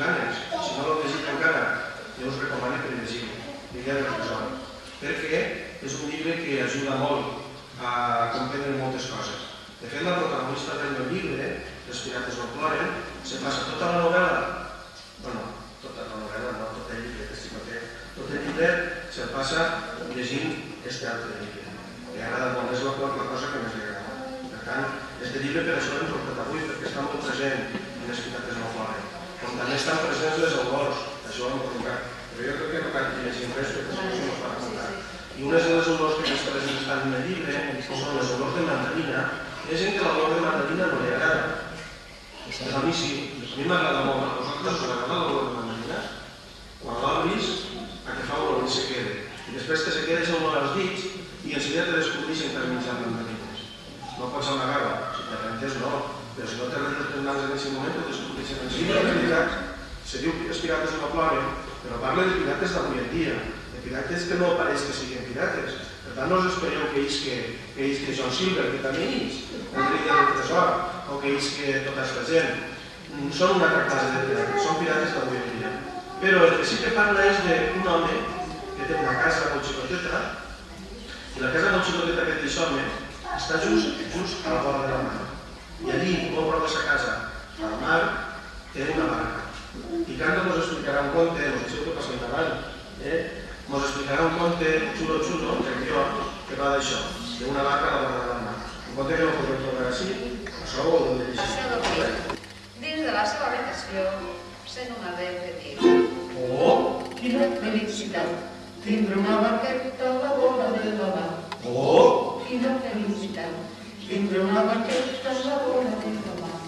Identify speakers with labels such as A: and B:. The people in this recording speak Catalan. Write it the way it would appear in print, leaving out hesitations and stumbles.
A: ganes. Si no l'heu llegit encara, jo us recomano que llegiu l'Illa de Retresol, perquè és un llibre que ajuda molt a comprendre moltes coses. De fet, la protagonista del meu llibre, Les pirates no ploren, se passa tota la novel·la, bueno, tota la novel·la, no, tot el llibre, tot el llibre se'l passa llegint aquest altre llibre. Li agrada molt, és la cosa que més li agrada. Per tant, aquest llibre per això l'hem portat avui, perquè està molt present en Les pirates no ploren. Com també estan presents les olors, això ho hem col·locat. Però jo crec que no cal que llegim res, perquè això no es va contar. I unes de les olors que més presents estan en el llibre són les olors de mandarina. Hi ha gent que l'olor de mandarina no li agrada. Però a mi sí, a mi m'agrada molt. A vosaltres us agrada l'olor de mandarina? Quan l'obris, a que fa olor i se queda. I després que se queda és olor als dits i enseguida te descobrís en cas menjar mandarines. No pots amagar-ho, si te rentes no. Però si no te rentes les mans en aquest moment, te descobrís en el llibre. La veritat, se diu que els pirates no ploren, però parla de pirates d'avui en dia. Pirates que no pareix que siguin pirates. Per tant, no us espereu que isque John Silver, que també és el rei del tresor, o que isque tota aquesta gent. Són una altra classe de pirates, són pirates d'avui en dia. Però el que sí que parla és d'un home que té una casa molt xicoteta, i la casa molt xicoteta que té aquest home està just a la vora de la mar. I allí, molt prop de sa casa, al mar, té una barca. I Canto ens explicarà un conte, no sé què passa endavant, ens explicarà un conte xulo, que va d'això, d'una barca a la vora de la mar. Un conte que no podreu trobar així, això ho heu de llegir.
B: Dins de la seva habitació sent una veu que diu:
C: Oh,
B: quina felicitat, tindre una barqueta a la vora de la mar.
C: oh,
B: Quina felicitat, tindre una barqueta a la vora de la mar.